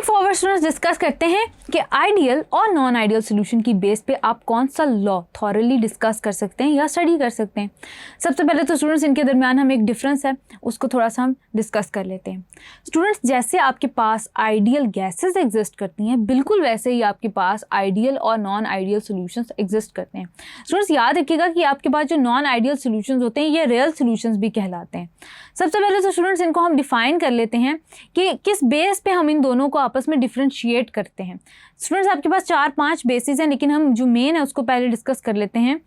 Moving forward students discuss करते हैं कि आइडियल और नॉन आइडियल सोल्यूशन की बेस पे आप कौन सा लॉ थॉरली डिस्कस कर सकते हैं या स्टडी कर सकते हैं। सबसे पहले तो स्टूडेंट्स इनके दरमियान हम एक डिफरेंस है उसको थोड़ा सा हम डिस्कस कर लेते हैं। स्टूडेंट्स जैसे आपके पास आइडियल गैसेस एग्जिस्ट करती हैं बिल्कुल वैसे ही आपके पास आइडियल और नॉन आइडियल सोल्यूशंस एग्जिस्ट करते हैं। स्टूडेंट्स याद रखिएगा कि आपके पास जो नॉन आइडियल सोल्यूशंस होते हैं ये रियल सोल्यूशंस भी कहलाते हैं। सबसे पहले तो स्टूडेंट्स इनको हम डिफाइन कर लेते हैं कि किस बेस पे हम इन दोनों को आपस में डिफरेंशिएट करते हैं। स्टूडेंट्स आपके पास 4-5 बेसिस हैं लेकिन हम जो मेन है उसको पहले डिस्कस कर लेते हैं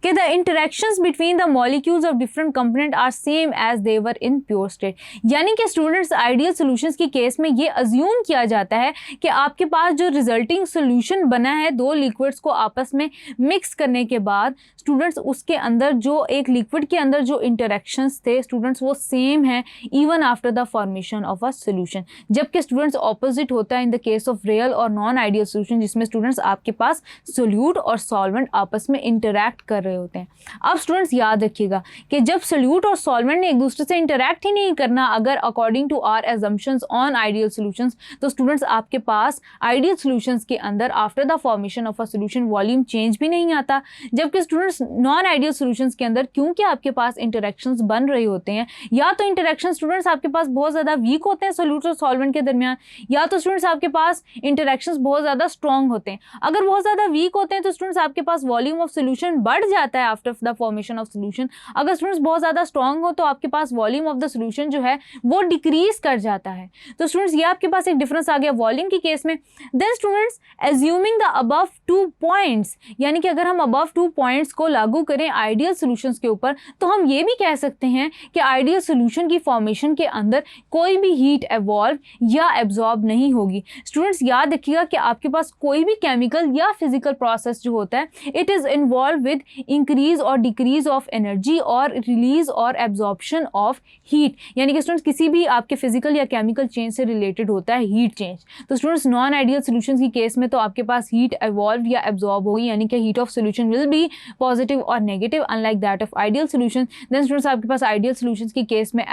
कि the interactions between the molecules of different component are same as they were in pure state. यानी कि स्टूडेंट्स आइडियल सॉल्यूशंस की केस में ये अज्यूम किया जाता है कि आपके पास जो रिजल्टिंग सॉल्यूशन बना है दो लिक्विड्स को आपस में मिक्स करने के बाद स्टूडेंट्स उसके अंदर जो एक लिक्विड के अंदर जो इंटरेक्शंस थे स्टूडेंट्स वो सेम है even after the formation of a solution. जबकि स्टूडेंट्स ऑपोजिट होता है in the case of real और नॉन आइडियल सॉल्यूशन जिसमें स्टूडेंट्स आपके पास सोल्यूट और सॉल्वेंट आपस में इंटरैक्ट कर रहे होते हैं। अब स्टूडेंट्स याद रखिएगा कि जब सोल्यूट और सॉल्वेंट ने एक दूसरे से इंटरैक्ट ही नहीं करना अगर according to our assumptions on ideal solutions तो स्टूडेंट्स आपके पास आइडियल सॉल्यूशंस के अंदर after the formation of a solution volume change भी नहीं आता। जबकि स्टूडेंट्स नॉन आइडियल सॉल्यूशंस के अंदर क्योंकि आपके पास इंटरैक्शंस बन रहे होते हैं या तो इंटरैक्शन स्टूडेंट्स आपके पास बहुत ज़्यादा वीक होते हैं सोल्यूट और सॉल्वेंट के दरमियान या तो स्टूडेंट्स आपके पास इंटरैक्शंस बहुत ज़्यादा स्ट्रॉन्ग होते हैं। अगर बहुत ज़्यादा वीक होते हैं तो स्टूडेंट्स आपके पास वॉल्यूम ऑफ सोल्यूशन बढ़ जाता है after the formation of solution. अगर स्टूडेंट्स बहुत ज़्यादा स्ट्रॉन्ग हो तो आपके पास वॉल्यूम ऑफ द सोल्यूशन जो है वो डिक्रीज कर जाता है। तो स्टूडेंट्स ये आपके पास एक डिफरेंस आ गया वॉल्यूम की केस में। Then students assuming the above 2 points यानी कि अगर हम अबव 2 पॉइंट्स को लागू करें आइडियल सॉल्यूशंस के ऊपर तो हम ये भी कह सकते हैं कि आइडियल सॉल्यूशन की फॉर्मेशन के अंदर कोई भी हीट एवॉल्व या एब्जॉर्ब नहीं होगी। स्टूडेंट्स याद रखिएगा कि आपके पास कोई भी केमिकल या फिजिकल प्रोसेस जो होता है it is involve with increase और डिक्रीज ऑफ एनर्जी और रिलीज और एब्जॉर्प्शन ऑफ हीट। यानी कि स्टूडेंट्स किसी भी आपके फिजिकल या केमिकल चेंज से रिलेटेड होता है हीट चेंज। तो स्टूडेंट्स नॉन आइडियल सॉल्यूशंस की केस में तो आपके पास हीट एवॉल्व या एब्जॉर्ब होगी यानी कि heat of solution will be positive और negative unlike that of ideal solution. Then students आपके पास आइडियल सॉल्यूशंस की केस में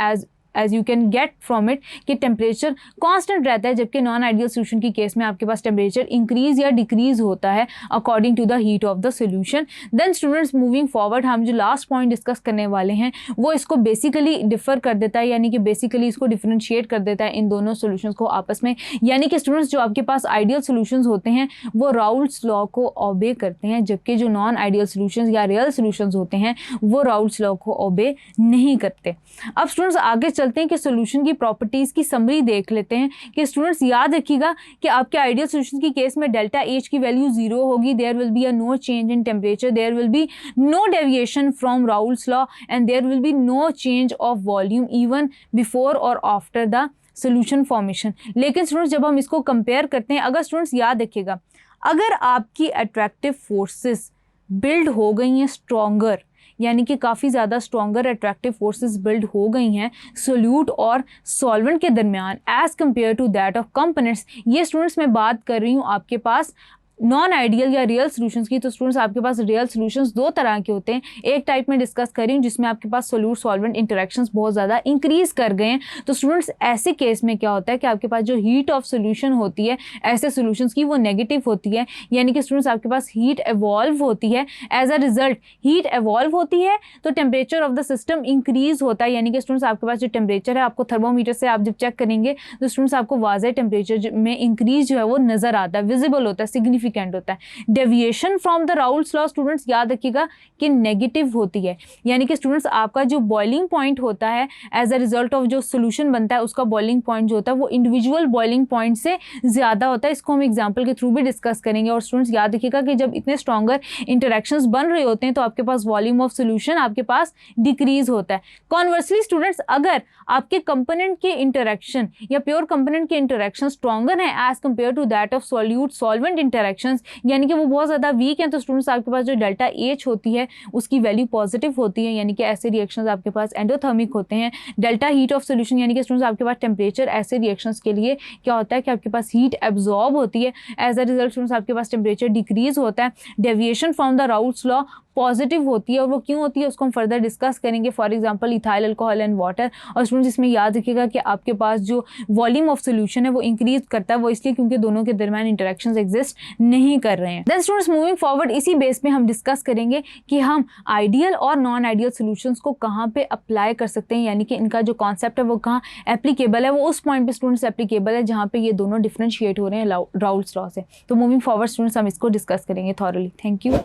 as you can get from it कि टेम्परेचर कांस्टेंट रहता है जबकि नॉन आइडियल सॉल्यूशन की केस में आपके पास टेम्परेचर इंक्रीज या डिक्रीज होता है according to the heat of the solution. Then students moving forward हम जो लास्ट पॉइंट डिस्कस करने वाले हैं वो इसको बेसिकली डिफर कर देता है यानी कि बेसिकली इसको डिफरेंशिएट कर देता है इन दोनों सॉल्यूशंस को आपस में। यानी कि स्टूडेंट्स जो आपके पास आइडियल सॉल्यूशंस होते हैं वो राउल्ट्स लॉ को ओबे करते हैं जबकि जो नॉन आइडियल सॉल्यूशंस या रियल सॉल्यूशंस होते हैं वो राउल्ट्स लॉ को ओबे नहीं करते। अब स्टूडेंट्स आगे चलते हैं कि सॉल्यूशन की प्रॉपर्टीज की समरी देख लेते हैं कि स्टूडेंट्स याद रखिएगा कि आपके आइडियल सॉल्यूशन की केस में डेल्टा एच की वैल्यू 0 होगी। There will be a no change in temperature, there will be no deviation from Raoult's law and there will be no change of volume even before और after the solution formation. लेकिन students जब हम इसको compare करते हैं अगर students याद रखिएगा अगर आपकी अट्रैक्टिव फोर्सेस बिल्ड हो गई हैं स्ट्रॉन्गर यानी कि काफ़ी ज़्यादा स्ट्रॉन्गर अट्रैक्टिव फोर्सेस बिल्ड हो गई हैं सोल्यूट और सॉल्वेंट के दरमियान as compare to that of components. ये स्टूडेंट्स मैं बात कर रही हूँ आपके पास नॉन आइडियल या रियल सॉल्यूशंस की। तो स्टूडेंट्स आपके पास रियल सॉल्यूशंस दो तरह के होते हैं। एक टाइप में डिस्कस कर रही हूँ जिसमें आपके पास सोल्यूट सॉल्वेंट इंटरेक्शंस बहुत ज़्यादा इंक्रीज कर गए हैं। तो स्टूडेंट्स ऐसे केस में क्या होता है कि आपके पास जो हीट ऑफ सॉल्यूशन होती है ऐसे सॉल्यूशंस की वो नेगेटिव होती है यानी कि स्टूडेंट्स आपके पास हीट एवॉल्व होती है। As a result heat evolve होती है तो temperature of the system increase होता है यानी कि स्टूडेंट्स आपके पास जो टेम्परेचर है आपको थर्मोमीटर से आप जब चेक करेंगे तो स्टूडेंट्स आपको वाज़ेह टेम्परेचर में इंक्रीज जो है वो नज़र आता है, विजिबल होता है, सिग्निफिकेंट होता है। Deviation from the Raoult's law students याद रखिएगा कि नेगेटिव होती है यानी कि स्टूडेंट्स आपका जो बॉइलिंग पॉइंट होता है एज अ रिजल्ट ऑफ जो सोल्यूशन बनता है उसका बॉइलिंग पॉइंट जो होता है वो इंडिविजुअल बॉइलिंग पॉइंट से ज़्यादा होता है। इसको हम एग्जाम्पल के थ्रू भी डिस्कस करेंगे। और स्टूडेंट्स याद रखिएगा कि जब इतने स्ट्रॉन्गर इंटरेक्शंस बन रहे होते हैं तो आपके पास वॉल्यूम ऑफ सोल्यूशन आपके पास डिक्रीज होता है। कॉन्वर्सली स्टूडेंट्स अगर आपके कंपोनेंट के इंटरेक्शन या प्योर कंपोनेंट के इंटरेक्शन स्ट्रॉन्गर है as compare to that of solute solvent interaction interactions यानी कि वो बहुत ज़्यादा वीक हैं, तो स्टूडेंट्स आपके पास जो डेल्टा एच होती है उसकी वैल्यू पॉजिटिव होती है, यानी कि ऐसे रिएक्शंस आपके पास एंडोथर्मिक होते हैं। डेल्टा हीट ऑफ सोल्यूशन यानी कि स्टूडेंट्स आपके पास टेम्परेचर ऐसे रिएक्शंस के लिए क्या होता है कि आपके पास हीट एब्जॉर्ब होती है, एज अ रिजल्ट स्टूडेंट्स आपके पास टेम्परेचर डिक्रीज होता है। Deviation from the Raoult's law positive होती है, और वो क्यों होती है उसको हम फर्दर डिस्कस करेंगे, for example ethyl alcohol and water. और स्टूडेंट्स इसमें याद रखिएगा कि आपके पास जो वॉल्यूम ऑफ सोल्यूशन है वो इंक्रीज करता है, वो इसलिए क्योंकि दोनों के दरमियान इंटरेक्शंस एग्जिस्ट नहीं कर रहे हैं। देन स्टूडेंट्स मूविंग फॉरवर्ड इसी बेस पे हम डिस्कस करेंगे कि हम आइडियल और नॉन आइडियल सोल्यूशंस को कहाँ पे अप्लाई कर सकते हैं, यानी कि इनका जो कॉन्सेप्ट है वो कहाँ एप्लीकेबल है, वो उस पॉइंट पे स्टूडेंट्स एप्लीकेबल है जहाँ पे ये दोनों डिफरेंशिएट हो रहे हैं राउल्ट्स लॉ से। तो मूविंग फॉरवर्ड स्टूडेंट्स हम इसको डिस्कस करेंगे थॉरली। Thank you.